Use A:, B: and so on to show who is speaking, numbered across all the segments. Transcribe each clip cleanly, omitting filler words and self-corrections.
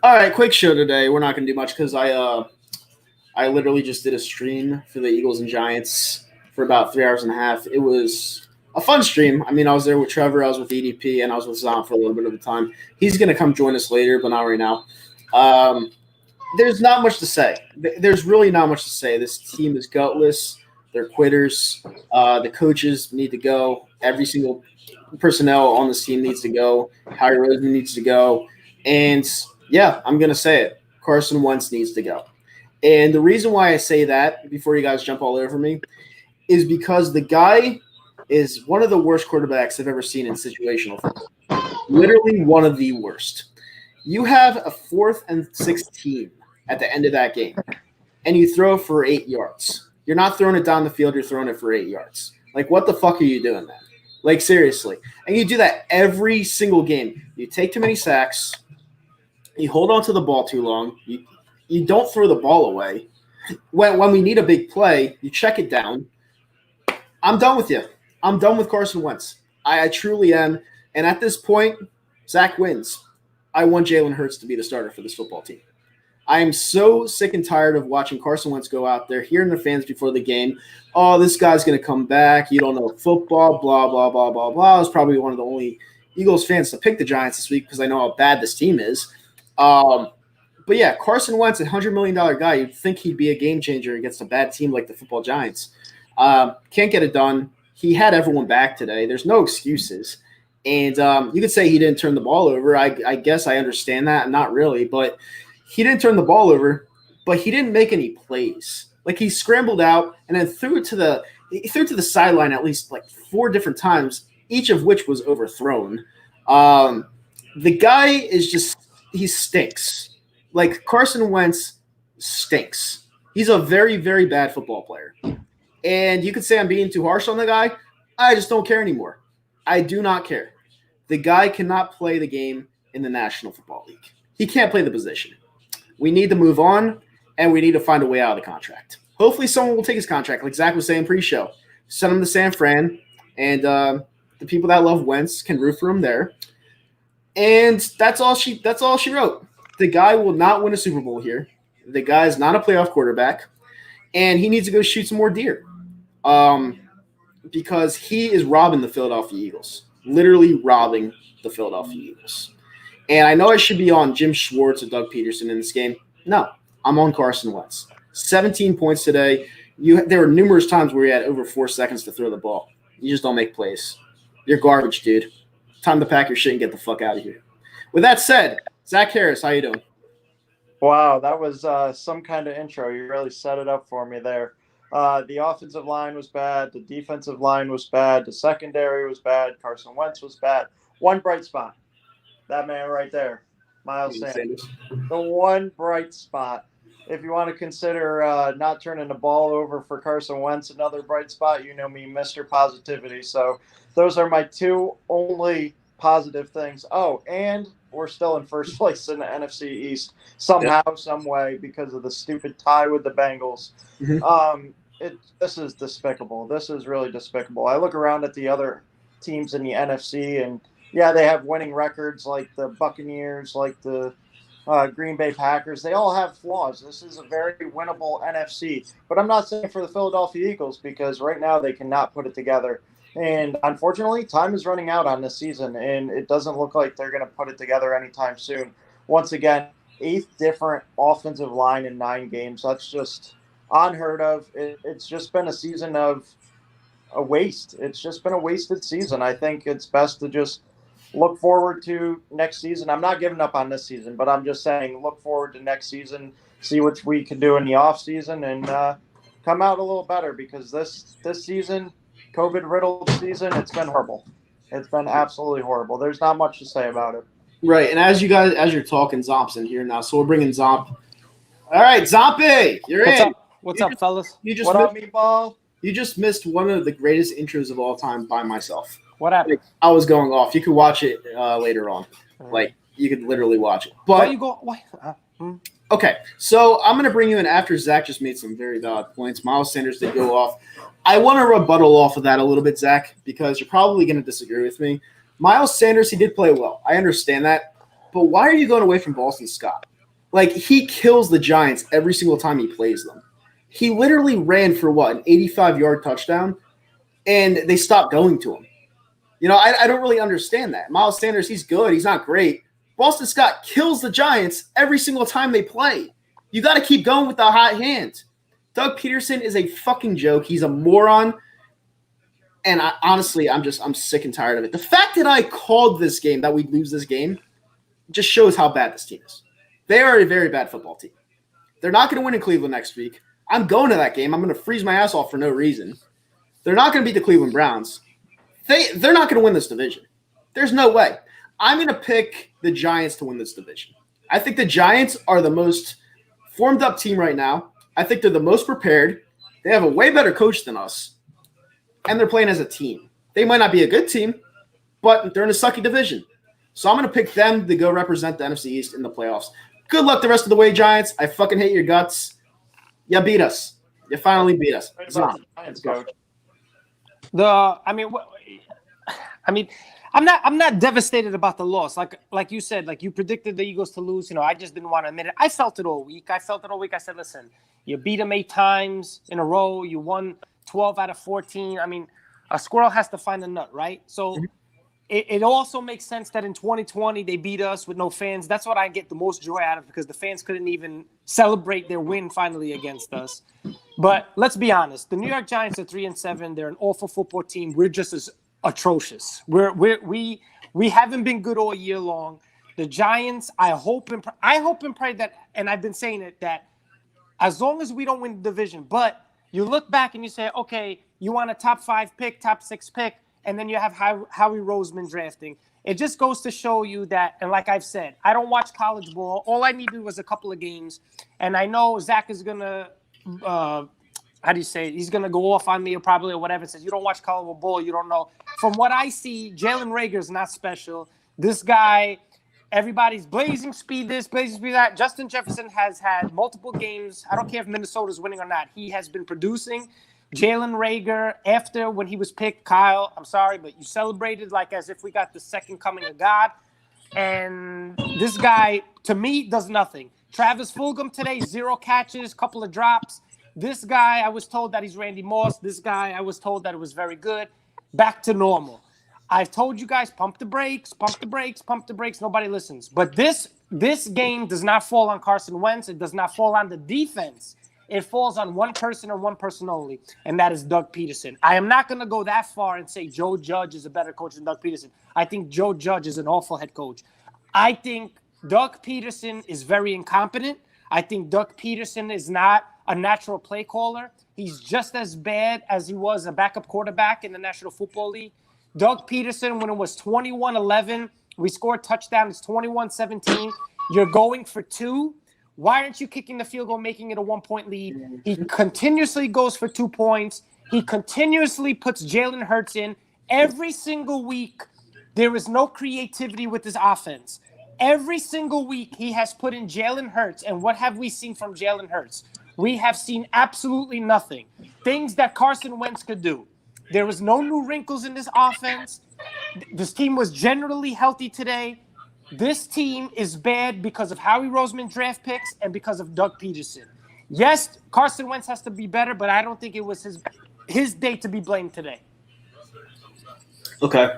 A: All right, quick show today. We're not going to do much because I literally just did a stream for the Eagles and Giants for about 3 hours and a half. It was a fun stream. I mean, I was there with Trevor, I was with EDP, and I was with Zom for a little bit of the time. He's going to come join us later, but not right now. There's not much to say. There's really not much to say. This team is gutless. They're quitters. The coaches need to go. Every single personnel on this team needs to go. Harry Roseman needs to go. And, yeah, I'm going to say it. Carson Wentz needs to go. And the reason why I say that, before you guys jump all over me, is because the guy is one of the worst quarterbacks I've ever seen in situational football. Literally one of the worst. You have a 4th and 16 at the end of that game, and you throw for 8 yards. You're not throwing it down the field. You're throwing it for 8 yards. Like, what the fuck are you doing, man? Like, seriously. And you do that every single game. You take too many sacks. You hold on to the ball too long. You don't throw the ball away. When we need a big play, you check it down. I'm done with you. I'm done with Carson Wentz. I truly am. And at this point, Zach wins. I want Jalen Hurts to be the starter for this football team. I am so sick and tired of watching Carson Wentz go out there, hearing the fans before the game, oh, this guy's going to come back. You don't know football, blah, blah, blah, blah, blah. I was probably one of the only Eagles fans to pick the Giants this week because I know how bad this team is. But, yeah, Carson Wentz, a $100 million guy, you'd think he'd be a game changer against a bad team like the football Giants. Can't get it done. He had everyone back today. There's no excuses. And you could say he didn't turn the ball over. I guess I understand that. Not really, but – he didn't turn the ball over, but he didn't make any plays. Like, he scrambled out and then threw it to the sideline at least like 4 different times, each of which was overthrown. The guy is just – he stinks. Like, Carson Wentz stinks. He's a very, very bad football player. And you could say I'm being too harsh on the guy. I just don't care anymore. I do not care. The guy cannot play the game in the National Football League. He can't play the position. We need to move on, and we need to find a way out of the contract. Hopefully someone will take his contract, like Zach was saying pre-show. Send him to San Fran, and the people that love Wentz can root for him there. And that's all she wrote. The guy will not win a Super Bowl here. The guy is not a playoff quarterback, and he needs to go shoot some more deer because he is robbing the Philadelphia Eagles, literally robbing the Philadelphia Eagles. And I know I should be on Jim Schwartz or Doug Peterson in this game. No, I'm on Carson Wentz. 17 points today. There were numerous times where you had over 4 seconds to throw the ball. You just don't make plays. You're garbage, dude. Time to pack your shit and get the fuck out of here. With that said, Zach Harris, how you doing?
B: Wow, that was some kind of intro. You really set it up for me there. The offensive line was bad. The defensive line was bad. The secondary was bad. Carson Wentz was bad. One bright spot. That man right there, Miles Sanders. The one bright spot. If you want to consider not turning the ball over for Carson Wentz another bright spot, you know me, Mr. Positivity. So those are my 2 only positive things. Oh, and we're still in first place in the NFC East somehow, some way, because of the stupid tie with the Bengals. Mm-hmm. This is despicable. This is really despicable. I look around at the other teams in the NFC and yeah, they have winning records like the Buccaneers, like the Green Bay Packers. They all have flaws. This is a very winnable NFC. But I'm not saying for the Philadelphia Eagles because right now they cannot put it together. And unfortunately, time is running out on this season, and it doesn't look like they're going to put it together anytime soon. Once again, 8th different offensive line in 9 games. That's just unheard of. It's just been a season of a waste. It's just been a wasted season. I think it's best to just look forward to next season. I'm not giving up on this season, but I'm just saying look forward to next season, see what we can do in the off season, and come out a little better because this season, COVID-riddled season, it's been horrible. It's been absolutely horrible. There's not much to say about it.
A: Right, and as you're talking, Zomp's in here now, so we're bringing Zomp. All right, Zompy, you're in.
C: What's up, fellas?
B: What up, meatball?
A: You just missed one of the greatest intros of all time by myself.
C: What happened?
A: Like, I was going off. You could watch it later on. Like, you could literally watch it. But
C: why you go? Why?
A: Okay, so I'm going to bring you in after Zach just made some very valid points. Miles Sanders did go off. I want to rebuttal off of that a little bit, Zach, because you're probably going to disagree with me. Miles Sanders, he did play well. I understand that. but why are you going away from Boston Scott? Like, he kills the Giants every single time he plays them. He literally ran for an 85-yard touchdown, and they stopped going to him. I don't really understand that. Miles Sanders, he's good. He's not great. Boston Scott kills the Giants every single time they play. You got to keep going with the hot hand. Doug Peterson is a fucking joke. He's a moron. And honestly, I'm sick and tired of it. The fact that I called this game, that we'd lose this game, just shows how bad this team is. They are a very bad football team. They're not going to win in Cleveland next week. I'm going to that game. I'm going to freeze my ass off for no reason. They're not going to beat the Cleveland Browns. They're not going to win this division. There's no way. I'm going to pick the Giants to win this division. I think the Giants are the most formed up team right now. I think they're the most prepared. They have a way better coach than us. And they're playing as a team. They might not be a good team, but they're in a sucky division. So I'm going to pick them to go represent the NFC East in the playoffs. Good luck the rest of the way, Giants. I fucking hate your guts. You beat us. You finally beat us.
B: Giants, coach.
C: I'm not devastated about the loss. Like you said, like you predicted the Eagles to lose. I just didn't want to admit it. I felt it all week. I said, listen, you beat them 8 times in a row. You won 12 out of 14. A squirrel has to find a nut, right? So it also makes sense that in 2020 they beat us with no fans. That's what I get the most joy out of, because the fans couldn't even celebrate their win finally against us. But let's be honest. The New York Giants are 3-7. They're an awful football team. We're just as atrocious. We haven't been good all year long. The Giants, I hope and pray that, and I've been saying it, that as long as we don't win the division, but you look back and you say, okay, you want a top 5 pick, top 6 pick, and then you have Howie Roseman drafting. It just goes to show you that, and like I've said, I don't watch college ball. All I needed was a couple of games, and I know Zach is going to he's going to go off on me or whatever. Says, you don't watch college ball, you don't know. From what I see, Jalen Reagor's not special. This guy, everybody's blazing speed this, blazing speed that. Justin Jefferson has had multiple games. I don't care if Minnesota's winning or not. He has been producing. Jalen Reagor, after when he was picked, Kyle, I'm sorry, but you celebrated like as if we got the second coming of God. And this guy, to me, does nothing. Travis Fulgham today, 0 catches, couple of drops. This guy, I was told that he's Randy Moss. This guy, I was told that it was very good. Back to normal. I've told you guys, pump the brakes, pump the brakes, pump the brakes. Nobody listens. But this game does not fall on Carson Wentz. It does not fall on the defense. It falls on one person and one person only, and that is Doug Peterson. I am not going to go that far and say Joe Judge is a better coach than Doug Peterson. I think Joe Judge is an awful head coach. I think Doug Peterson is very incompetent. I think Doug Peterson is not a natural play caller. He's just as bad as he was a backup quarterback in the National Football League. Doug Peterson, when it was 21-11, we scored touchdown. It's 21-17. You're going for 2. Why aren't you kicking the field goal, making it a 1-point lead? He continuously goes for 2 points. He continuously puts Jalen Hurts in. Every single week, there is no creativity with his offense. Every single week, he has put in Jalen Hurts. And what have we seen from Jalen Hurts? We have seen absolutely nothing. Things that Carson Wentz could do. There was no new wrinkles in this offense. This team was generally healthy today. This team is bad because of Howie Roseman draft picks and because of Doug Peterson. Yes, Carson Wentz has to be better, but I don't think it was his day to be blamed today.
A: Okay.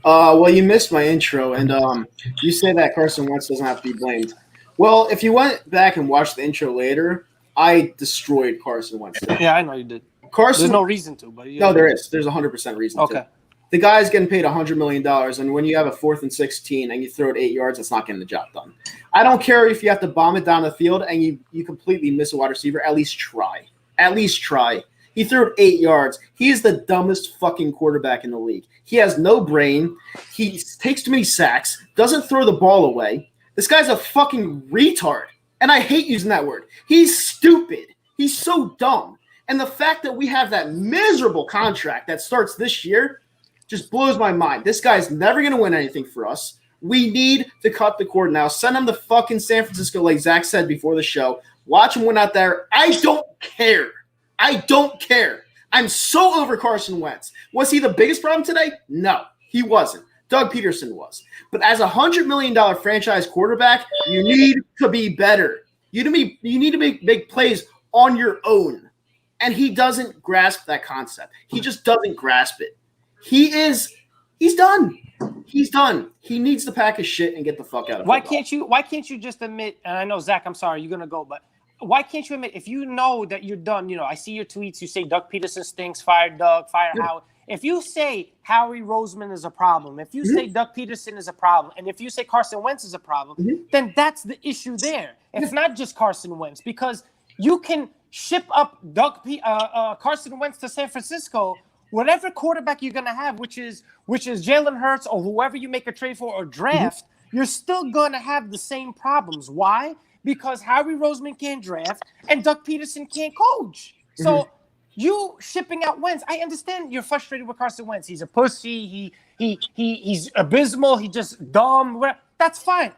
A: Well, you missed my intro, and you say that Carson Wentz doesn't have to be blamed. Well, if you went back and watched the intro later, I destroyed Carson Wentz.
C: Yeah, I know you did.
A: There's
C: no reason to, but
A: no, there is. There's 100% reason to.
C: Okay.
A: The guy's getting paid $100 million, and when you have a 4th and 16 and you throw it 8 yards, it's not getting the job done. I don't care if you have to bomb it down the field and you completely miss a wide receiver. At least try. At least try. He threw it 8 yards. He's the dumbest fucking quarterback in the league. He has no brain. He takes too many sacks, doesn't throw the ball away. This guy's a fucking retard, and I hate using that word. He's stupid. He's so dumb. And the fact that we have that miserable contract that starts this year just blows my mind. This guy's never going to win anything for us. We need to cut the cord now. Send him to fucking San Francisco, like Zach said before the show. Watch him win out there. I don't care. I don't care. I'm so over Carson Wentz. Was he the biggest problem today? No, he wasn't. Doug Peterson was. But as a $100 million franchise quarterback, you need to be better. You need to make big plays on your own. And he doesn't grasp that concept. He just doesn't grasp it. He's done. He's done. He needs to pack his shit and get the fuck out of football.
C: Why can't you just admit, and I know, Zach, I'm sorry, you're going to go, but why can't you admit, if you know that you're done, I see your tweets, you say Doug Peterson stinks, fire Doug, fire Howard. If you say Howie Roseman is a problem, if you say Doug Peterson is a problem, and if you say Carson Wentz is a problem, then that's the issue there. It's not just Carson Wentz, because you can ship up Carson Wentz to San Francisco, whatever quarterback you're going to have, which is Jalen Hurts or whoever you make a trade for or draft, you're still going to have the same problems. Why? Because Howie Roseman can't draft and Doug Peterson can't coach. So you shipping out Wentz, I understand you're frustrated with Carson Wentz. He's a pussy. He's abysmal. He's just dumb. Whatever. That's fine.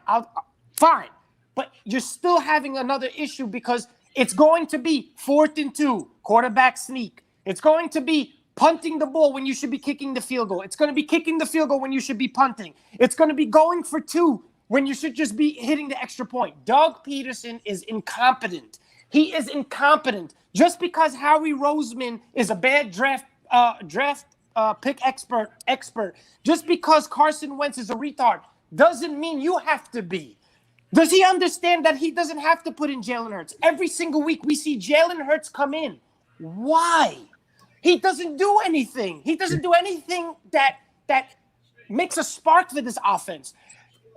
C: Fine. But you're still having another issue because it's going to be 4th and 2, quarterback sneak. It's going to be punting the ball when you should be kicking the field goal. It's going to be kicking the field goal when you should be punting. It's going to be going for 2 when you should just be hitting the extra point. Doug Peterson is incompetent. He is incompetent. Just because Howie Roseman is a bad draft pick expert, just because Carson Wentz is a retard, doesn't mean you have to be. Does he understand that he doesn't have to put in Jalen Hurts? Every single week we see Jalen Hurts come in. Why? He doesn't do anything. He doesn't do anything that makes a spark for this offense.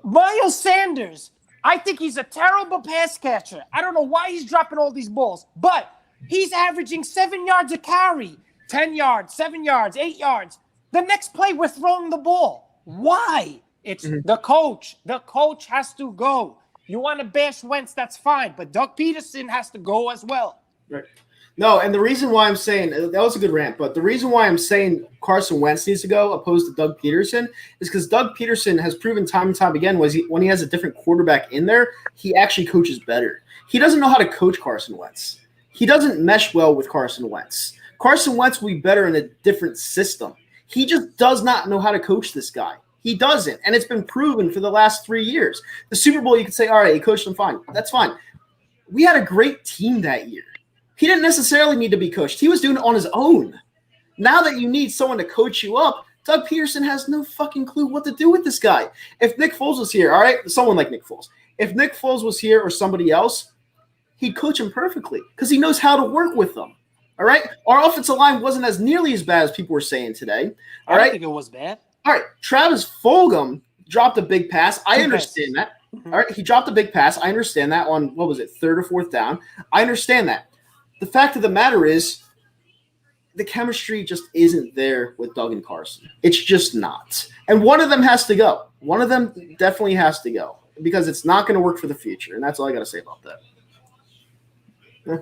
C: Miles Sanders, I think he's a terrible pass catcher. I don't know why he's dropping all these balls, but he's averaging 7 yards a carry, 10 yards, 7 yards, 8 yards. The next play, we're throwing the ball. Why? It's the coach. The coach has to go. You want to bash Wentz, that's fine, but Doug Peterson has to go as well.
A: Right. No, and the reason why I'm saying – that was a good rant, but the reason why I'm saying Carson Wentz needs to go opposed to Doug Peterson is because Doug Peterson has proven time and time again when he has a different quarterback in there, he actually coaches better. He doesn't know how to coach Carson Wentz. He doesn't mesh well with Carson Wentz. Carson Wentz will be better in a different system. He just does not know how to coach this guy. He doesn't, and it's been proven for the last 3 years. The Super Bowl, you could say, all right, he coached them fine. That's fine. We had a great team that year. He didn't necessarily need to be coached. He was doing it on his own. Now that you need someone to coach you up, Doug Peterson has no fucking clue what to do with this guy. If Nick Foles was here, all right, someone like Nick Foles. If Nick Foles was here or somebody else, he'd coach him perfectly because he knows how to work with them. All right? Our offensive line wasn't as nearly as bad as people were saying today. All right?
C: I don't think it was bad.
A: All right, Travis Fulgham dropped a big pass. I understand that. All right, he dropped a big pass. I understand that on, 3rd or 4th down. I understand that. The fact of the matter is the chemistry just isn't there with Doug and Carson. It's just not. And one of them has to go. One of them definitely has to go because it's not going to work for the future, and that's all I got to say about that. Yeah.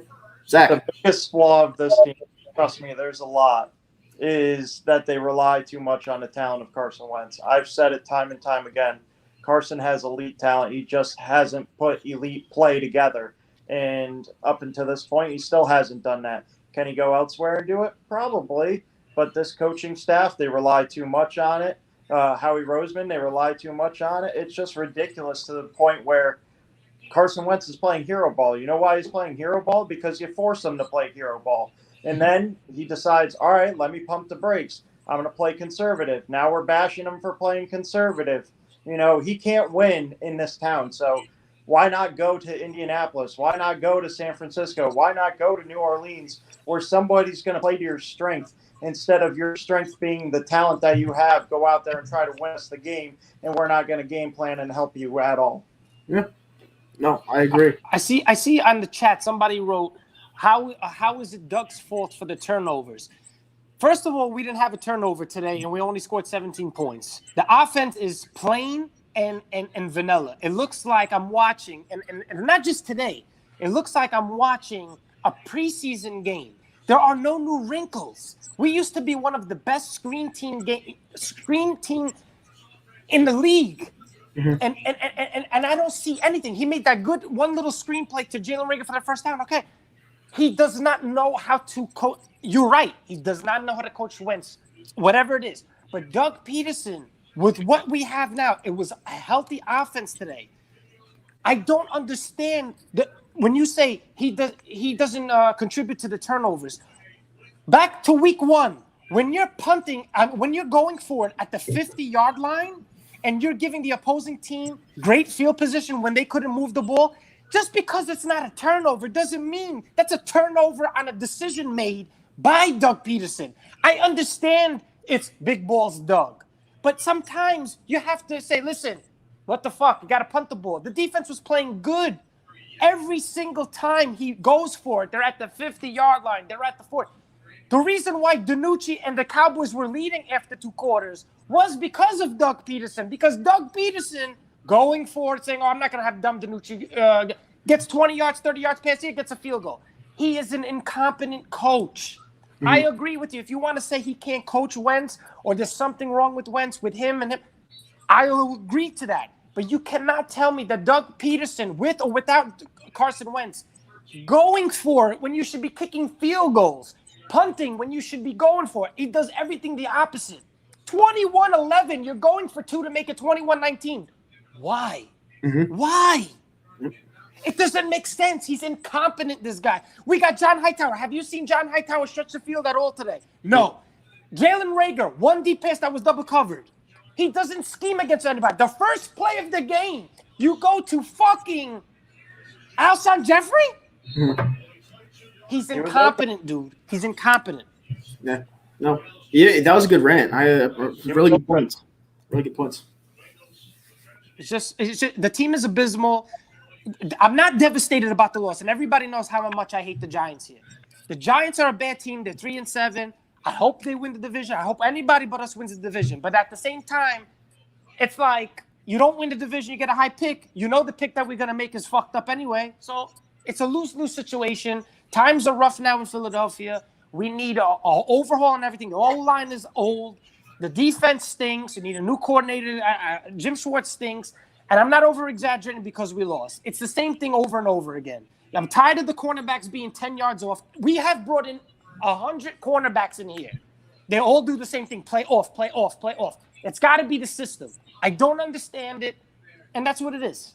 A: Zach.
B: The biggest flaw of this team, trust me, there's a lot, is that they rely too much on the talent of Carson Wentz. I've said it time and time again. Carson has elite talent. He just hasn't put elite play together. And up until this point, he still hasn't done that. Can he go elsewhere and do it? Probably. But this coaching staff, they rely too much on it. Howie Roseman, they rely too much on it. It's just ridiculous to the point where Carson Wentz is playing hero ball. You know why he's playing hero ball? Because you force him to play hero ball. And then he decides, all right, let me pump the brakes. I'm going to play conservative. Now we're bashing him for playing conservative. You know, he can't win in this town. So why not go to Indianapolis? Why not go to San Francisco? Why not go to New Orleans where somebody's going to play to your strength instead of your strength being the talent that you have? Go out there and try to win us the game, and we're not going to game plan and help you at all.
A: Yeah. No, I agree.
C: I see on the chat somebody wrote, how is it Doug's fault for the turnovers? First of all, we didn't have a turnover today, and we only scored 17 points. The offense is plain and vanilla. It looks like I'm watching, and not just today, it looks like I'm watching a preseason game. There are no new wrinkles. We used to be one of the best screen team in the league. Mm-hmm. And I don't see anything. He made that good one little screenplay to Jalen Reagor for the first down. Okay. He does not know how to coach. You're right. He does not know how to coach Wentz, whatever it is. But Doug Peterson With what we have now, it was a healthy offense today. I don't understand when you say he doesn't contribute to the turnovers. Back to week 1, when you're punting, when you're going for it at the 50-yard line, and you're giving the opposing team great field position when they couldn't move the ball, just because it's not a turnover doesn't mean that's a turnover on a decision made by Doug Peterson. I understand it's big balls, Doug. But sometimes you have to say, listen, what the fuck? You got to punt the ball. The defense was playing good. Every single time he goes for it, they're at the 50-yard line. They're at the 40. The reason why DiNucci and the Cowboys were leading after 2 quarters was because of Doug Peterson. Because Doug Peterson going for it, saying, I'm not going to have dumb DiNucci, gets 20 yards, 30 yards past here, gets a field goal. He is an incompetent coach. Mm-hmm. I agree with you. If you want to say he can't coach Wentz or there's something wrong with Wentz, with him and him, I will agree to that. But you cannot tell me that Doug Peterson, with or without Carson Wentz, going for it when you should be kicking field goals, punting when you should be going for it. He does everything the opposite. 21-11, you're going for 2 to make it 21-19. Why? Mm-hmm. Why? It doesn't make sense. He's incompetent, this guy. We got John Hightower. Have you seen John Hightower stretch the field at all today? No. Jalen Reagor, 1 deep pass that was double covered. He doesn't scheme against anybody. The first play of the game, you go to fucking Alshon Jeffrey? Mm-hmm. He's incompetent, dude. He's incompetent.
A: Yeah. No. Yeah, that was a good rant. Really good points. Really good points.
C: It's just the team is abysmal. I'm not devastated about the loss, and everybody knows how much I hate the Giants here. The Giants are a bad team. They're 3-7. I hope they win the division. I hope anybody but us wins the division. But at the same time, it's like you don't win the division, you get a high pick. You know the pick that we're going to make is fucked up anyway. So it's a lose-lose situation. Times are rough now in Philadelphia. We need an overhaul and everything. The O-line is old. The defense stinks. You need a new coordinator. Jim Schwartz stinks. And I'm not over-exaggerating because we lost. It's the same thing over and over again. I'm tired of the cornerbacks being 10 yards off. We have brought in 100 cornerbacks in here. They all do the same thing. Play off, play off, play off. It's got to be the system. I don't understand it, and that's what it is.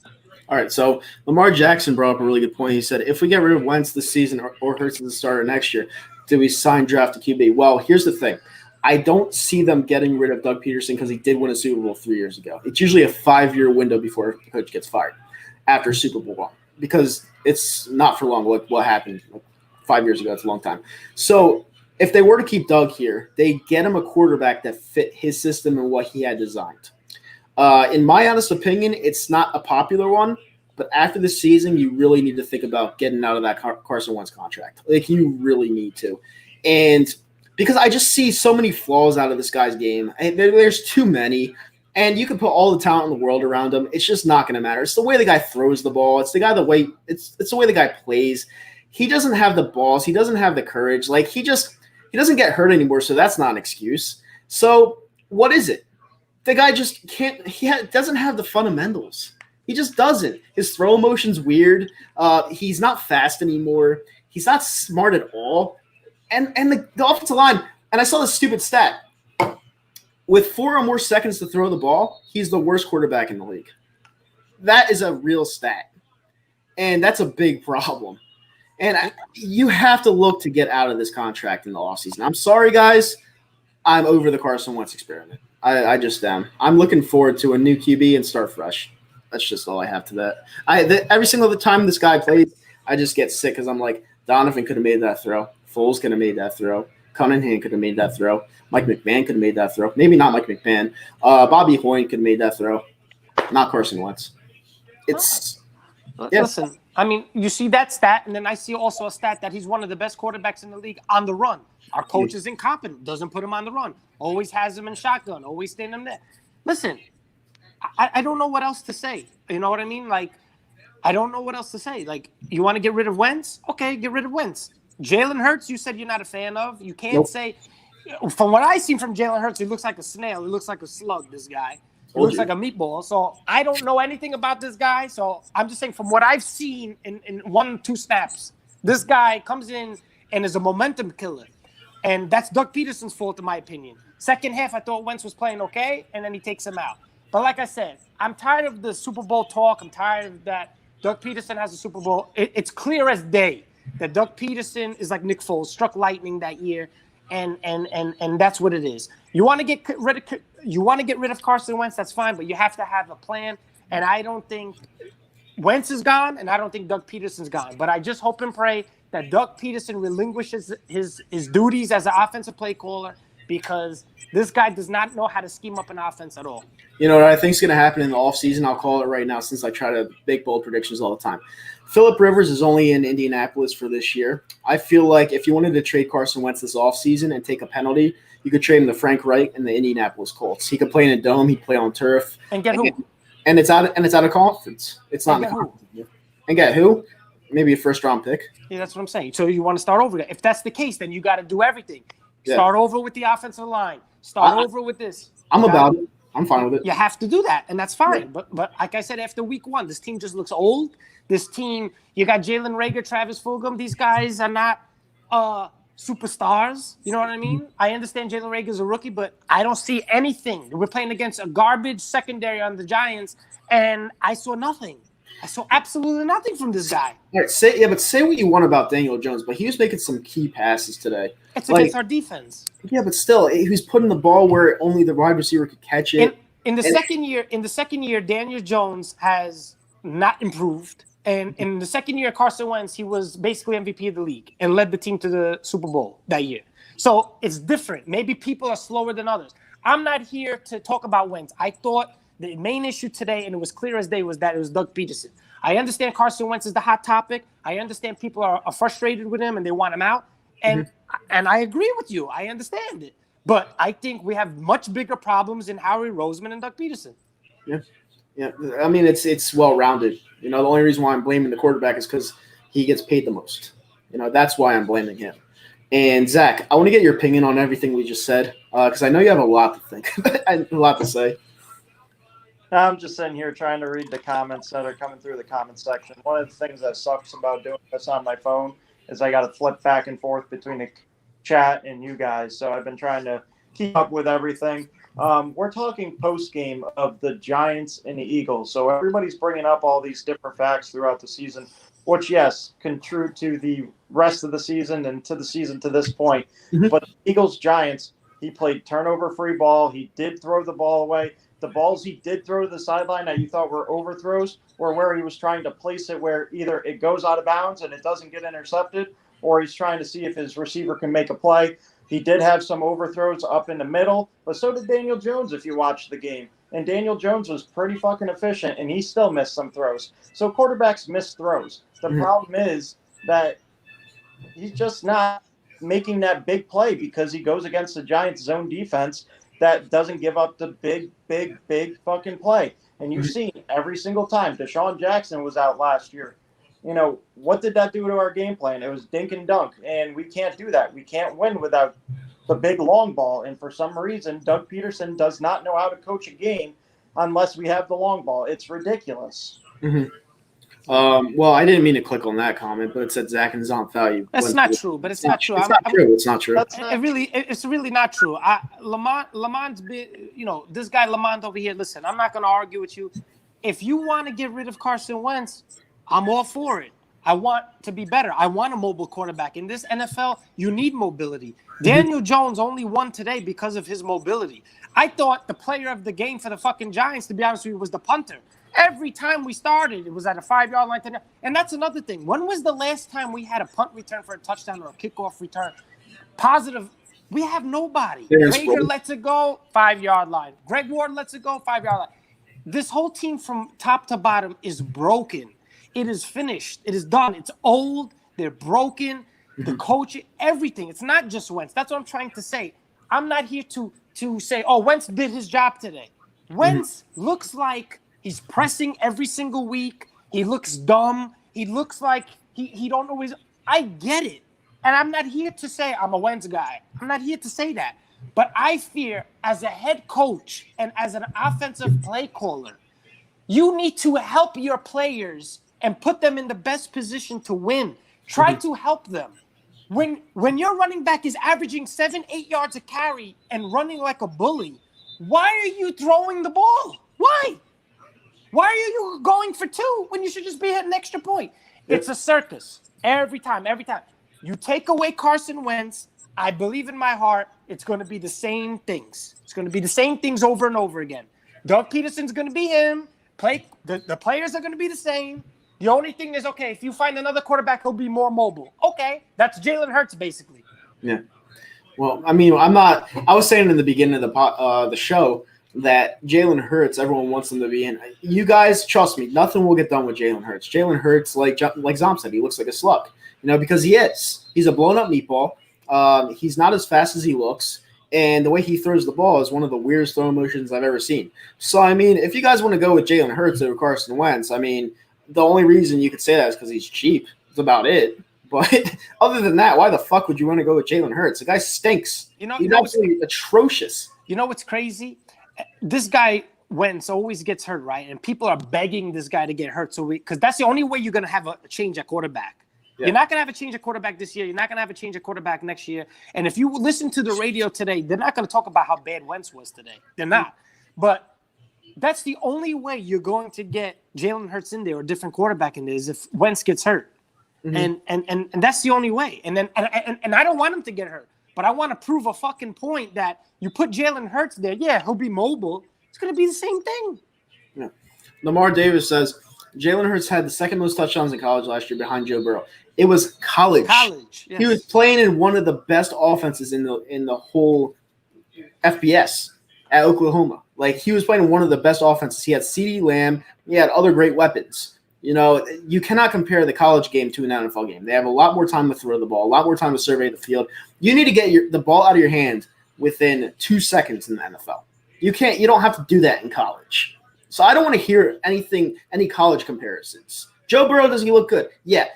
A: All right, so Lamar Jackson brought up a really good point. He said, if we get rid of Wentz this season or Hurts at the start of next year, do we sign draft a QB? Well, here's the thing. I don't see them getting rid of Doug Peterson because he did win a Super Bowl 3 years ago. It's usually a 5-year window before a coach gets fired after Super Bowl 1 because it's not for long. What happened 5 years ago, that's a long time. So if they were to keep Doug here, they get him a quarterback that fit his system and what he had designed. In my honest opinion, it's not a popular one, but after the season, you really need to think about getting out of that Carson Wentz contract. Like, you really need to. And because I just see so many flaws out of this guy's game. And there's too many. And you can put all the talent in the world around him. It's just not going to matter. It's the way the guy throws the ball. It's the way the guy plays. He doesn't have the balls. He doesn't have the courage. Like, he doesn't get hurt anymore, so that's not an excuse. So what is it? The guy just can't – doesn't have the fundamentals. He just doesn't. His throw motion's weird. He's not fast anymore. He's not smart at all. And the offensive line – and I saw this stupid stat. With 4 or more seconds to throw the ball, he's the worst quarterback in the league. That is a real stat. And that's a big problem. And you have to look to get out of this contract in the offseason. I'm sorry, guys. I'm over the Carson Wentz experiment. I just am. I'm looking forward to a new QB and start fresh. That's just all I have to that. Every single time this guy plays, I just get sick because I'm like, Donovan could have made that throw. Foles could have made that throw. Cunningham could have made that throw. Mike McMahon could have made that throw. Maybe not Mike McMahon. Bobby Hoyne could have made that throw. Not Carson Wentz.
C: Listen, I mean, you see that stat, and then I see also a stat that he's one of the best quarterbacks in the league on the run. Our coach is incompetent, doesn't put him on the run, always has him in shotgun, always staying him there. Listen, I don't know what else to say. You know what I mean? Like, I don't know what else to say. Like, you want to get rid of Wentz? Okay, get rid of Wentz. Jalen Hurts, you said you're not a fan of. You can't say – from what I've seen from Jalen Hurts, he looks like a snail. He looks like a slug, this guy. He looks like a meatball. So I don't know anything about this guy. So I'm just saying from what I've seen in 1-2 snaps, this guy comes in and is a momentum killer. And that's Doug Peterson's fault, in my opinion. Second half, I thought Wentz was playing okay, and then he takes him out. But like I said, I'm tired of the Super Bowl talk. I'm tired of that. Doug Peterson has a Super Bowl. It's clear as day that Doug Peterson is like Nick Foles, struck lightning that year, and that's what it is. You want to get rid of Carson Wentz, that's fine, but you have to have a plan. And I don't think Wentz is gone, and I don't think Doug Peterson's gone. But I just hope and pray that Doug Peterson relinquishes his duties as an offensive play caller, because this guy does not know how to scheme up an offense at all.
A: You know what I think is going to happen in the offseason? I'll call it right now since I try to make bold predictions all the time. Phillip Rivers is only in Indianapolis for this year. I feel like if you wanted to trade Carson Wentz this offseason and take a penalty, you could trade him to Frank Reich and the Indianapolis Colts. He could play in a dome. He'd play on turf.
C: And get who?
A: And it's out of conference. It's not in the conference. And get who? Maybe a first-round pick.
C: Yeah, that's what I'm saying. So you want to start over again. If that's the case, then you got to do everything. Start over with the offensive line. Start over with this.
A: I'm about it. I'm fine with it.
C: You have to do that, and that's fine. Yeah. But like I said, after week one, this team just looks old. This team, you got Jalen Reagor, Travis Fulgham. These guys are not superstars. You know what I mean? I understand Jalen Reagor is a rookie, but I don't see anything. We're playing against a garbage secondary on the Giants, and I saw nothing. I saw absolutely nothing from this guy.
A: All right, say what you want about Daniel Jones, but he was making some key passes today.
C: It's against our defense.
A: Yeah, but still, he was putting the ball where only the wide receiver could catch it.
C: In the second year, Daniel Jones has not improved. And in the second year, Carson Wentz, he was basically MVP of the league and led the team to the Super Bowl that year. So it's different. Maybe people are slower than others. I'm not here to talk about Wentz. I thought the main issue today, and it was clear as day, was that it was Doug Peterson. I understand Carson Wentz is the hot topic. I understand people are frustrated with him and they want him out. And I agree with you. I understand it. But I think we have much bigger problems in Howie Roseman and Doug Peterson.
A: Yeah. I mean, it's well-rounded. You know, the only reason why I'm blaming the quarterback is because he gets paid the most. You know, that's why I'm blaming him. And, Zach, I want to get your opinion on everything we just said because I know you have a lot to think, a lot to say.
B: I'm just sitting here trying to read the comments that are coming through the comments section. One of the things that sucks about doing this on my phone is I got to flip back and forth between the chat and you guys. So I've been trying to keep up with everything. We're talking post-game of the Giants and the Eagles. So everybody's bringing up all these different facts throughout the season, which, yes, contribute to the rest of the season and to the season to this point. But Eagles-Giants, he played turnover-free ball. He did throw the ball away. The balls he did throw to the sideline that you thought were overthrows were where he was trying to place it where either it goes out of bounds and it doesn't get intercepted, or he's trying to see if his receiver can make a play. He did have some overthrows up in the middle, but so did Daniel Jones if you watched the game. And Daniel Jones was pretty fucking efficient, and he still missed some throws. So quarterbacks miss throws. The problem is that he's just not making that big play because he goes against the Giants' zone defense that doesn't give up the big fucking play. And you've seen every single time. Deshaun Jackson was out last year. You know, what did that do to our game plan? It was dink and dunk, and we can't do that. We can't win without the big long ball. And for some reason, Doug Peterson does not know how to coach a game unless we have the long ball. It's ridiculous.
A: Well, I didn't mean to click on that comment, but it said Zach and Zomp value.
C: That's not true, but it's not true.
A: It's not true.
C: It's really not true. Lamont's been, you know, this guy Lamont over here. Listen, I'm not going to argue with you. If you want to get rid of Carson Wentz, I'm all for it. I want to be better. I want a mobile quarterback. In this NFL, you need mobility. Daniel Jones only won today because of his mobility. I thought the player of the game for the fucking Giants, to be honest with you, was the punter. Every time we started, it was at a 5-yard line. And that's another thing. When was the last time we had a punt return for a touchdown or a kickoff return? Positive. We have nobody. Rager lets it go, 5-yard line. Greg Ward lets it go, 5-yard line. This whole team from top to bottom is broken. It is finished. It is done. It's old. They're broken. The coach, everything. It's not just Wentz. That's what I'm trying to say. I'm not here to say, oh, Wentz did his job today. Wentz looks like he's pressing every single week. He looks dumb. He looks like he don't know his. I get it. And I'm not here to say I'm a Wentz guy. I'm not here to say that. But I fear as a head coach and as an offensive play caller, you need to help your players and put them in the best position to win. Try to help them. when your running back is averaging 7-8 yards a carry and running like a bully, why are you throwing the ball? Why? Why are you going for 2 when you should just be hitting an extra point? It's a circus every time. You take away Carson Wentz, I believe in my heart, it's going to be the same things. It's going to be the same things over and over again. Doug Peterson's going to be him. The players are going to be the same. The only thing is, okay, if you find another quarterback, he'll be more mobile. Okay, that's Jalen Hurts, basically.
A: Yeah. Well, I mean, I was saying in the beginning of the show that Jalen Hurts, everyone wants him to be in. You guys, trust me, nothing will get done with Jalen Hurts. Jalen Hurts, like Zom said, he looks like a slug. Because he is. He's a blown-up meatball. He's not as fast as he looks. And the way he throws the ball is one of the weirdest throwing motions I've ever seen. So, I mean, if you guys want to go with Jalen Hurts over Carson Wentz, I mean, the only reason you could say that is because he's cheap. That's about it. But other than that, why the fuck would you want to go with Jalen Hurts? The guy stinks. He's absolutely atrocious.
C: You know what's crazy? This guy, Wentz, always gets hurt, right? And people are begging this guy to get hurt. Because that's the only way you're going to have a change at quarterback. Yeah. You're not going to have a change at quarterback this year. You're not going to have a change at quarterback next year. And if you listen to the radio today, they're not going to talk about how bad Wentz was today. They're not. But that's the only way you're going to get Jalen Hurts in there or a different quarterback in there is if Wentz gets hurt. Mm-hmm. And that's the only way. And I don't want him to get hurt. But I want to prove a fucking point that you put Jalen Hurts there. Yeah, he'll be mobile. It's going to be the same thing.
A: Yeah. Lamar Davis says, Jalen Hurts had the second most touchdowns in college last year behind Joe Burrow. It was college.
C: Yes.
A: He was playing in one of the best offenses in the whole FBS at Oklahoma. Like, he was playing one of the best offenses. He had CeeDee Lamb. He had other great weapons. You cannot compare the college game to an NFL game. They have a lot more time to throw the ball, a lot more time to survey the field. You need to get the ball out of your hand within 2 seconds in the NFL. You don't have to do that in college. So I don't want to hear any college comparisons. Joe Burrow, does he look good? Yeah.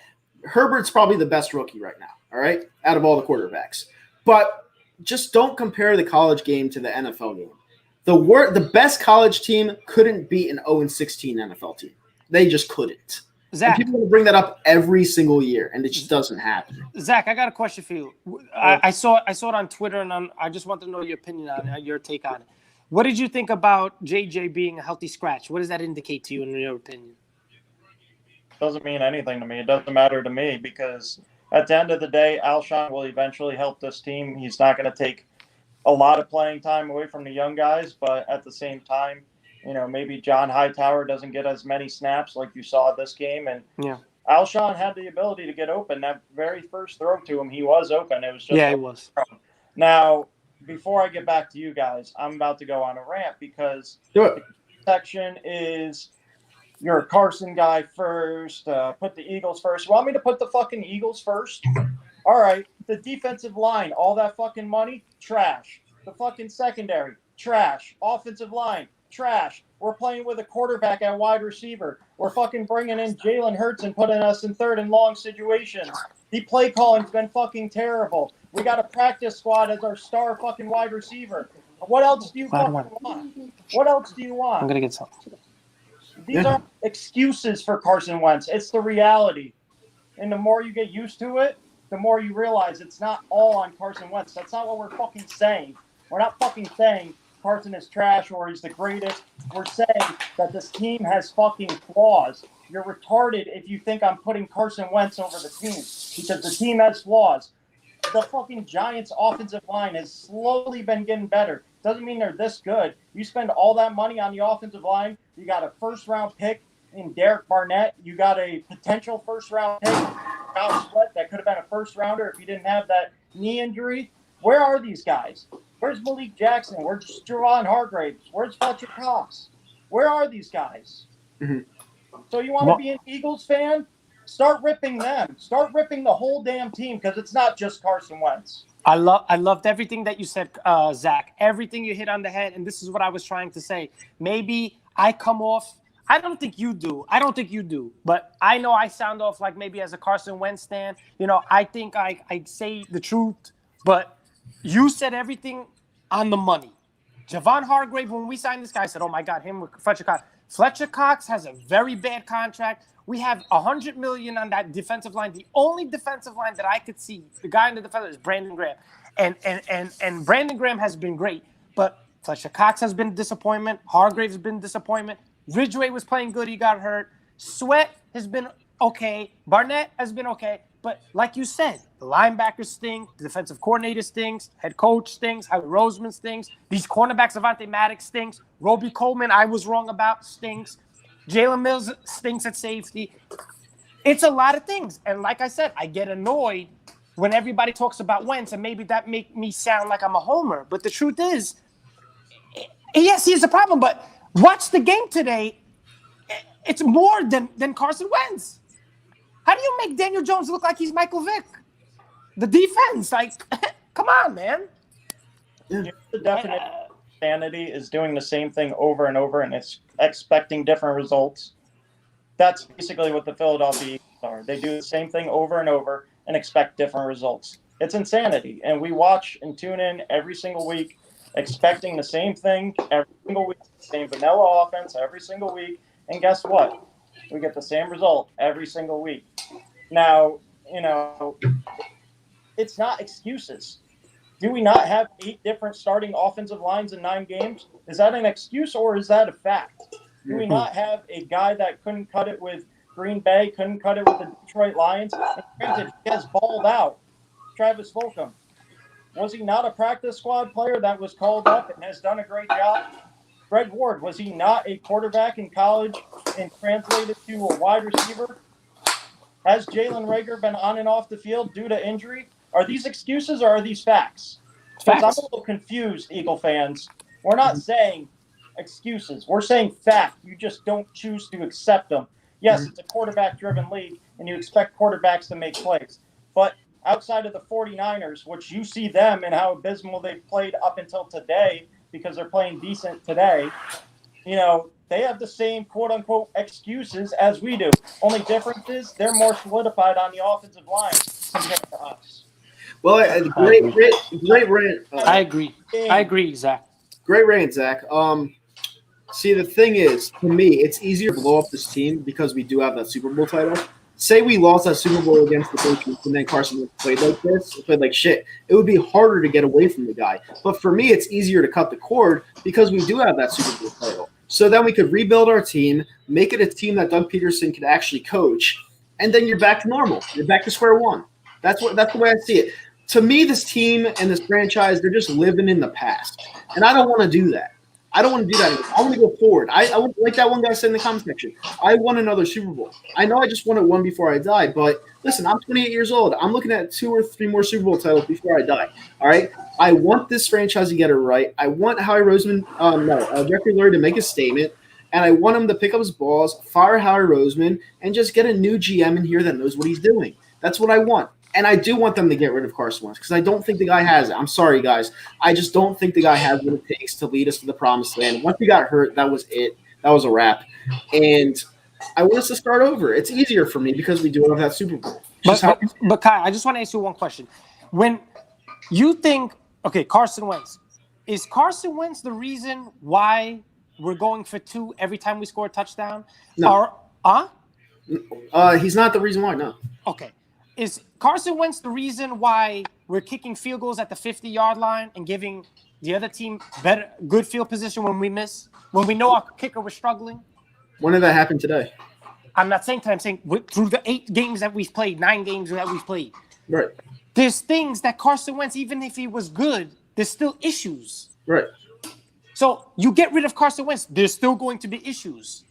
A: Herbert's probably the best rookie right now, all right, out of all the quarterbacks. But just don't compare the college game to the NFL game. The best college team couldn't beat an 0-16 NFL team. They just couldn't.
C: Zach,
A: and people will bring that up every single year, and it just doesn't happen.
C: Zach, I got a question for you. I saw it on Twitter, and I just want to know your opinion on it, your take on it. What did you think about JJ being a healthy scratch? What does that indicate to you, in your opinion?
B: Doesn't mean anything to me. It doesn't matter to me because at the end of the day, Alshon will eventually help this team. He's not going to take a lot of playing time away from the young guys, but at the same time, maybe John Hightower doesn't get as many snaps like you saw this game. And Alshon had the ability to get open. That very first throw to him, he was open. It was just
C: he was.
B: Now, before I get back to you guys, I'm about to go on a rant because the section is you're a Carson guy first, put the Eagles first. You want me to put the fucking Eagles first? All right. The defensive line, all that fucking money, trash. The fucking secondary, trash. Offensive line, trash. We're playing with a quarterback at wide receiver. We're fucking bringing in Jalen Hurts and putting us in third and long situations. The play calling's been fucking terrible. We got a practice squad as our star fucking wide receiver. What else do you fucking want? What else do you want?
C: I'm going to get some.
B: These aren't excuses for Carson Wentz. It's the reality. And the more you get used to it, the more you realize it's not all on Carson Wentz. That's not what we're fucking saying. We're not fucking saying Carson is trash or he's the greatest. We're saying that this team has fucking flaws. You're retarded if you think I'm putting Carson Wentz over the team because the team has flaws. The fucking Giants' offensive line has slowly been getting better. Doesn't mean they're this good. You spend all that money on the offensive line. You got a first-round pick in Derek Barnett. You got a potential first-round pick, Kyle Sweat, that could have been a first-rounder if he didn't have that knee injury. Where are these guys? Where's Malik Jackson? Where's Javon Hargrave? Where's Fletcher Cox? Where are these guys?
A: Mm-hmm.
B: So you want to be an Eagles fan? Start ripping them. Start ripping the whole damn team because it's not just Carson Wentz.
C: I loved everything that you said, Zach. Everything you hit on the head, and this is what I was trying to say. Maybe I come off. I don't think you do. But I know I sound off like maybe as a Carson Wentz stan. I think I say the truth. But you said everything on the money. Javon Hargrave, when we signed this guy, I said, "Oh my God, him with Fletcher Cox." Fletcher Cox has a very bad contract. We have $100 million on that defensive line. The only defensive line that I could see, the guy in the defense is Brandon Graham. And Brandon Graham has been great, but Fletcher Cox has been a disappointment. Hargraves has been a disappointment. Ridgway was playing good. He got hurt. Sweat has been okay. Barnett has been okay. But like you said, the linebackers stink. The defensive coordinator stinks. Head coach stinks. Howie Roseman stinks. These cornerbacks, Avante Maddox stinks. Roby Coleman, I was wrong about, stinks. Jalen Mills stinks at safety. It's a lot of things. And like I said, I get annoyed when everybody talks about Wentz, and maybe that make me sound like I'm a homer. But the truth is, yes, he's a problem, but watch the game today. It's more than Carson Wentz. How do you make Daniel Jones look like he's Michael Vick? The defense, like, come on, man.
B: The definition of insanity is doing the same thing over and over and it's expecting different results. That's basically what the Philadelphia Eagles are. They do the same thing over and over and expect different results. It's insanity. And we watch and tune in every single week expecting the same thing every single week, same vanilla offense every single week. And guess what? We get the same result every single week. Now, it's not excuses. Do we not have 8 different starting offensive lines in 9 games? Is that an excuse or is that a fact? Do we not have a guy that couldn't cut it with Green Bay, couldn't cut it with the Detroit Lions? And granted, he has balled out. Travis Fulgham. Was he not a practice squad player that was called up and has done a great job? Greg Ward, was he not a quarterback in college and translated to a wide receiver? Has Jalen Reagor been on and off the field due to injury? Are these excuses or are these facts? Because I'm a little confused, Eagle fans. We're not saying excuses. We're saying fact. You just don't choose to accept them. Yes, it's a quarterback-driven league, and you expect quarterbacks to make plays. But outside of the 49ers, which you see them and how abysmal they've played up until today because they're playing decent today, they have the same quote-unquote excuses as we do. Only difference is they're more solidified on the offensive line compared to us.
A: Well, great rant.
C: I agree, Zach.
A: Great rant, Zach. See, the thing is, for me, it's easier to blow up this team because we do have that Super Bowl title. Say we lost that Super Bowl against the Patriots and then Carson played like this, played like shit. It would be harder to get away from the guy. But for me, it's easier to cut the cord because we do have that Super Bowl title. So then we could rebuild our team, make it a team that Doug Peterson could actually coach, and then you're back to normal. You're back to square one. That's the way I see it. To me, this team and this franchise, they're just living in the past. And I don't want to do that. I don't want to do that anymore. I want to go forward. I like that one guy said in the comment section, I want another Super Bowl. I know I just wanted one before I died, but listen, I'm 28 years old. I'm looking at 2 or 3 more Super Bowl titles before I die. All right? I want this franchise to get it right. I want Howie Roseman, Jeffrey Lurie to make a statement, and I want him to pick up his balls, fire Howie Roseman, and just get a new GM in here that knows what he's doing. That's what I want. And I do want them to get rid of Carson Wentz because I don't think the guy has it. I'm sorry, guys. I just don't think the guy has what it takes to lead us to the promised land. Once he got hurt, that was it. That was a wrap. And I want us to start over. It's easier for me because we do have that Super Bowl.
C: But Kai, I just want to ask you one question. When you think, okay, Carson Wentz, is Carson Wentz the reason why we're going for 2 every time we score a touchdown?
A: No. He's not the reason why, no.
C: Okay. Is Carson Wentz the reason why we're kicking field goals at the 50-yard line and giving the other team good field position when we miss? When we know our kicker was struggling?
A: When did that happen today?
C: I'm not saying today. I'm saying through the 8 games that we've played, 9 games that we've played.
A: Right.
C: There's things that Carson Wentz, even if he was good, there's still issues.
A: Right.
C: So you get rid of Carson Wentz, there's still going to be issues.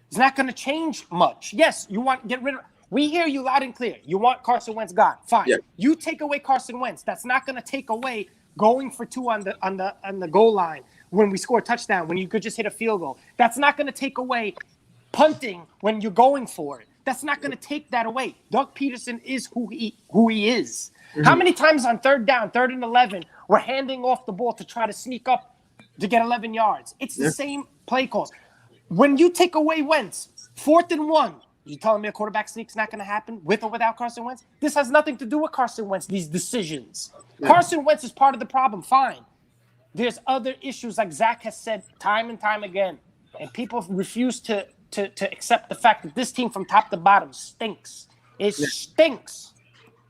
C: It's not going to change much. Yes, you want to get rid of. We hear you loud and clear. You want Carson Wentz gone. Fine. Yeah. You take away Carson Wentz. That's not going to take away going for 2 on the goal line when we score a touchdown, when you could just hit a field goal. That's not going to take away punting when you're going for it. That's not going to take that away. Doug Peterson is who he is. Mm-hmm. How many times on 3rd down, 3rd and 11, we're handing off the ball to try to sneak up to get 11 yards? It's the same play calls. When you take away Wentz, 4th and 1, you telling me a quarterback sneak's not going to happen with or without Carson Wentz? This has nothing to do with Carson Wentz, these decisions. Yeah. Carson Wentz is part of the problem, fine. There's other issues, like Zach has said time and time again. and people refuse to accept the fact that this team from top to bottom stinks. It stinks.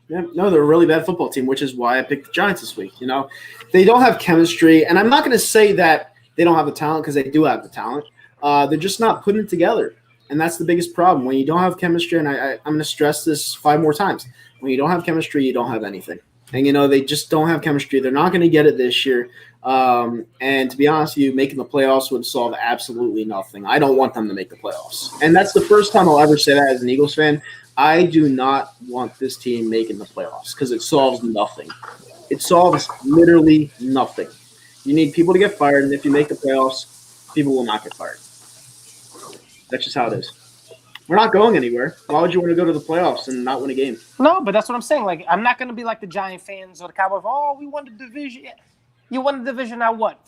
A: Yeah, no, they're a really bad football team, which is why I picked the Giants this week. You know, they don't have chemistry, and I'm not going to say that they don't have the talent because they do have the talent. They're just not putting it together, and that's the biggest problem. When you don't have chemistry, and I'm going to stress this 5 more times, when you don't have chemistry, you don't have anything. And, you know, they just don't have chemistry. They're not going to get it this year. And to be honest with you, making the playoffs would solve absolutely nothing. I don't want them to make the playoffs. And that's the first time I'll ever say that as an Eagles fan. I do not want this team making the playoffs because it solves nothing. It solves literally nothing. You need people to get fired, and if you make the playoffs, people will not get fired. That's just how it is. We're not going anywhere. Why would you want to go to the playoffs and not win a game?
C: No, but that's what I'm saying. Like, I'm not going to be like the Giant fans or the Cowboys. Oh, we won the division. You won the division at what?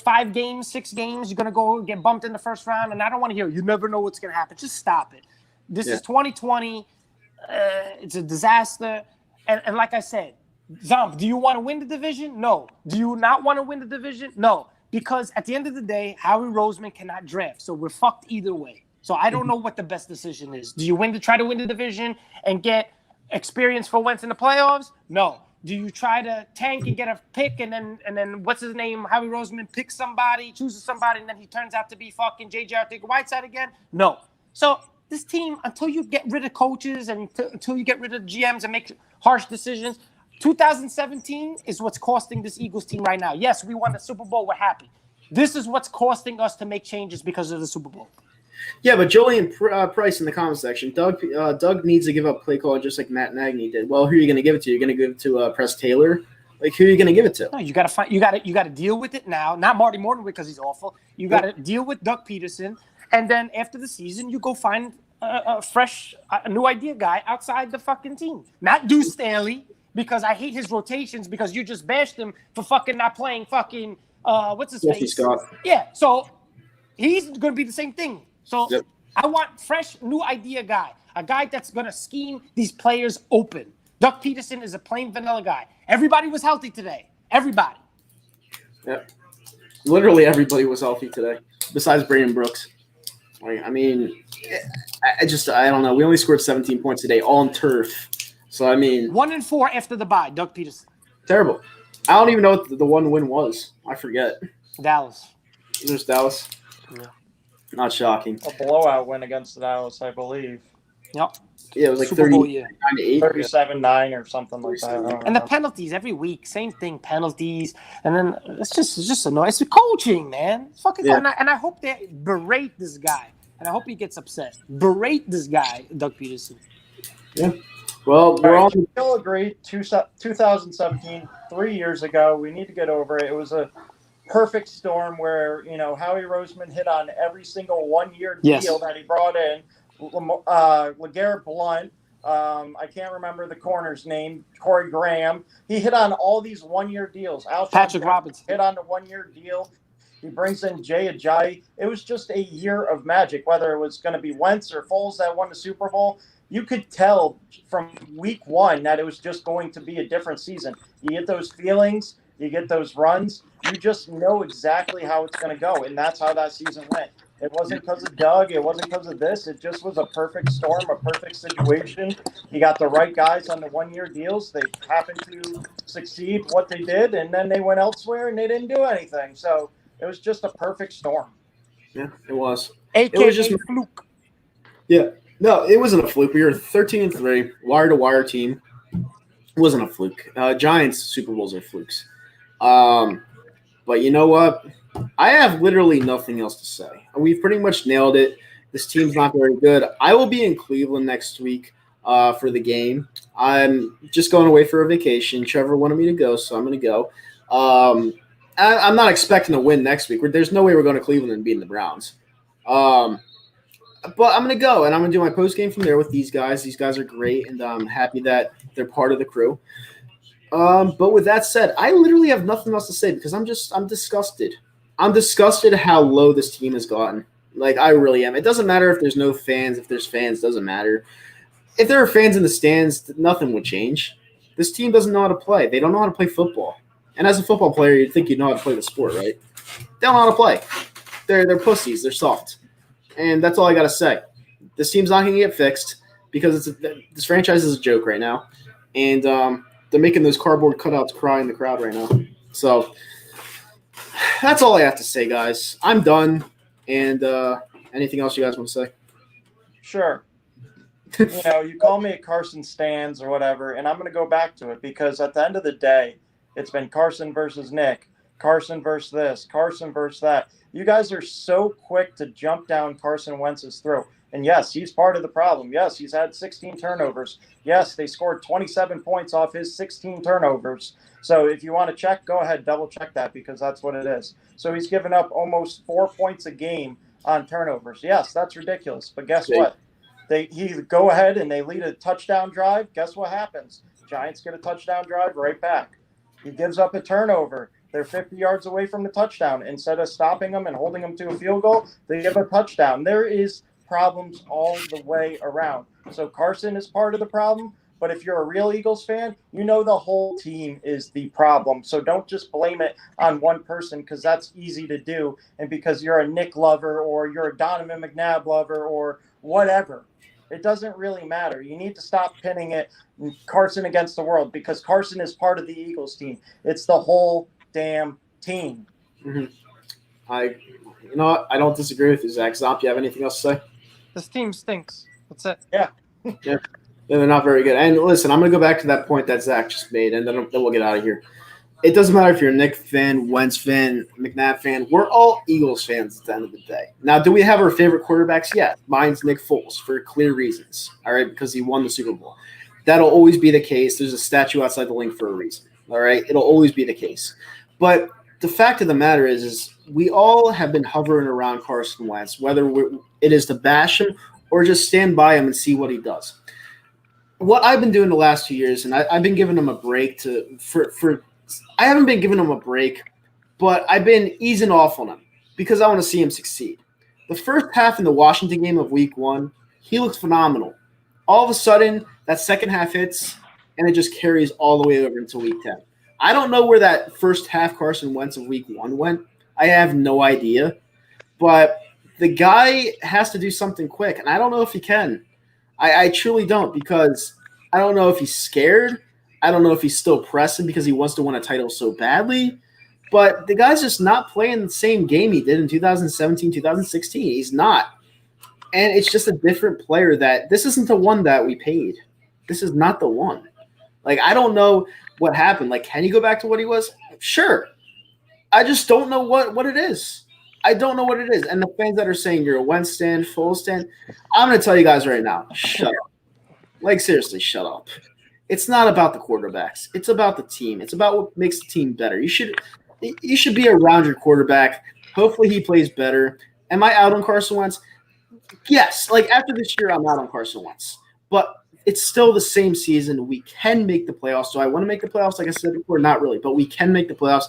C: 5 games, 6 games? You're going to go get bumped in the first round? And I don't want to hear, you never know what's going to happen. Just stop it. This is 2020. It's a disaster. And like I said, Zomp, do you want to win the division? No. Do you not want to win the division? No. Because at the end of the day, Howie Roseman cannot draft. So we're fucked either way. So I don't know what the best decision is. Do you try to win the division and get experience for Wentz in the playoffs? No. Do you try to tank and get a pick and then what's his name? Howie Roseman picks somebody, chooses somebody, and then he turns out to be fucking J.J. Arcega-Whiteside again? No. So this team, until you get rid of coaches and until you get rid of GMs and make harsh decisions, 2017 is what's costing this Eagles team right now. Yes, we won the Super Bowl. We're happy. This is what's costing us to make changes because of the Super Bowl.
A: Yeah, but Julian Price in the comment section, Doug needs to give up play call just like Matt Nagy did. Well, who are you going to give it to? You're going to give it to Press Taylor? Like, who are you going to give it to?
C: No, you got to deal with it now. Not Marty Morton because he's awful. You got to deal with Doug Peterson, and then after the season, you go find a fresh, new idea guy outside the fucking team. Not Deuce Staley because I hate his rotations because you just bashed him for fucking not playing fucking what's his face?
A: Scott.
C: Yeah, so he's going to be the same thing. So I want fresh, new idea guy, a guy that's going to scheme these players open. Doug Peterson is a plain vanilla guy. Everybody was healthy today. Everybody.
A: Yeah. Literally everybody was healthy today, besides Brandon Brooks. I mean, I don't know. We only scored 17 points today, all on turf. So, I mean.
C: 1-4 after the bye, Doug Peterson.
A: Terrible. I don't even know what the one win was. I forget.
C: Dallas.
A: There's Dallas?
C: Yeah.
A: Not shocking.
B: A blowout win against Dallas, I believe.
C: Yep.
A: Yeah, it was like
C: Super Bowl, yeah.
B: 37-9 or something like that.
C: And the penalties every week, same thing, penalties. And then it's just annoying. It's the coaching, man. It's fucking and I hope they berate this guy. And I hope he gets upset. Berate this guy, Doug Peterson.
A: Yeah. Well, we're all
B: still agree. 2017, 3 years ago, we need to get over it. It was a perfect storm where, you know, Howie Roseman hit on every single 1-year deal that he brought in. LeGarrette Blount, I can't remember the corner's name, Corey Graham. He hit on all these 1-year deals.
C: Patrick Robinson
B: hit on the 1-year deal. He brings in Jay Ajayi. It was just a year of magic, whether it was going to be Wentz or Foles that won the Super Bowl. You could tell from week 1 that it was just going to be a different season. You get those feelings, you get those runs, you just know exactly how it's going to go, and that's how that season went. It wasn't because of Doug. It wasn't because of this. It just was a perfect storm, a perfect situation. You got the right guys on the 1-year deals. They happened to succeed what they did, and then they went elsewhere, and they didn't do anything. So it was just a perfect storm.
A: Yeah, it was.
C: AKA
A: it was just
C: fluke.
A: Yeah. No, it wasn't a fluke. We were 13-3, wire-to-wire team. It wasn't a fluke. Giants Super Bowls are flukes. But you know what? I have literally nothing else to say. We've pretty much nailed it. This team's not very good. I will be in Cleveland next week for the game. I'm just going away for a vacation. Trevor wanted me to go, so I'm going to go. I'm not expecting to win next week. There's no way we're going to Cleveland and beating the Browns. But I'm going to go, and I'm going to do my post-game from there with these guys. These guys are great, and I'm happy that they're part of the crew. But with that said, I literally have nothing else to say because I'm disgusted. I'm disgusted how low this team has gotten. Like, I really am. It doesn't matter if there's no fans. If there's fans, doesn't matter. If there are fans in the stands, nothing would change. This team doesn't know how to play. They don't know how to play football. And as a football player, you'd think you know how to play the sport, right? They don't know how to play. They're pussies. They're soft, and that's all I gotta say. This team's not gonna get fixed because this franchise is a joke right now, and they're making those cardboard cutouts cry in the crowd right now. So that's all I have to say, guys. I'm done. And anything else you guys want to say?
B: Sure. You call me a Carson Stans or whatever, and I'm going to go back to it because at the end of the day, it's been Carson versus Nick, Carson versus this, Carson versus that. You guys are so quick to jump down Carson Wentz's throat. And yes, he's part of the problem. Yes, he's had 16 turnovers. Yes, they scored 27 points off his 16 turnovers. So if you want to check, go ahead, double check that because that's what it is. So he's given up almost 4 points a game on turnovers. Yes, that's ridiculous. But guess what? He go ahead and they lead a touchdown drive. Guess what happens? Giants get a touchdown drive right back. He gives up a turnover. They're 50 yards away from the touchdown. Instead of stopping them and holding them to a field goal, they give a touchdown. There is problems all the way around. So Carson is part of the problem. But if you're a real Eagles fan, you know the whole team is the problem. So don't just blame it on one person because that's easy to do. And because you're a Nick lover or you're a Donovan McNabb lover or whatever. It doesn't really matter. You need to stop pinning it Carson against the world because Carson is part of the Eagles team. It's the whole damn team.
A: Mm-hmm. I don't disagree with you, Zach. Zomp, do you have anything else to say?
C: This team stinks. That's it.
B: Yeah.
A: Yeah, they're not very good. And listen, I'm going to go back to that point that Zach just made, and then we'll get out of here. It doesn't matter if you're a Nick fan, Wentz fan, McNabb fan. We're all Eagles fans at the end of the day. Now, do we have our favorite quarterbacks? Yeah. Mine's Nick Foles for clear reasons, all right, because he won the Super Bowl. That'll always be the case. There's a statue outside the link for a reason, all right? It'll always be the case. But the fact of the matter is we all have been hovering around Carson Wentz, whether it is to bash him or just stand by him and see what he does. What I've been doing the last 2 years, and I've been giving him a break I haven't been giving him a break, but I've been easing off on him because I want to see him succeed. The first half in the Washington game of week 1, he looked phenomenal. All of a sudden, that second half hits, and it just carries all the way over into week 10. I don't know where that first half Carson Wentz of week 1 went. I have no idea. But the guy has to do something quick, and I don't know if he can. I truly don't because I don't know if he's scared. I don't know if he's still pressing because he wants to win a title so badly. But the guy's just not playing the same game he did in 2017, 2016. He's not. And it's just a different player that – this isn't the one that we paid. This is not the one. Like, I don't know what happened. Like, can he go back to what he was? Sure. I just don't know what it is. I don't know what it is. And the fans that are saying you're a Wentz stan, full stan, I'm going to tell you guys right now, shut up. Like, seriously, shut up. It's not about the quarterbacks. It's about the team. It's about what makes the team better. You should be around your quarterback. Hopefully he plays better. Am I out on Carson Wentz? Yes. Like, after this year, I'm out on Carson Wentz. But it's still the same season. We can make the playoffs. So I want to make the playoffs, like I said before, not really. But we can make the playoffs.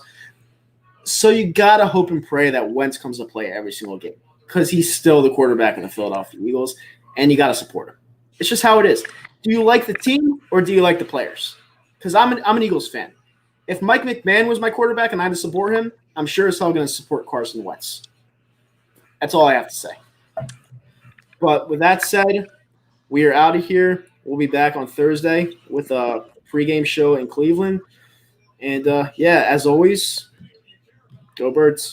A: So you got to hope and pray that Wentz comes to play every single game because he's still the quarterback in the Philadelphia Eagles, and you got to support him. It's just how it is. Do you like the team or do you like the players? Because I'm an Eagles fan. If Mike McMahon was my quarterback and I had to support him, I'm sure as hell going to support Carson Wentz. That's all I have to say. But with that said, we are out of here. We'll be back on Thursday with a pregame show in Cleveland. And, as always, go Birds.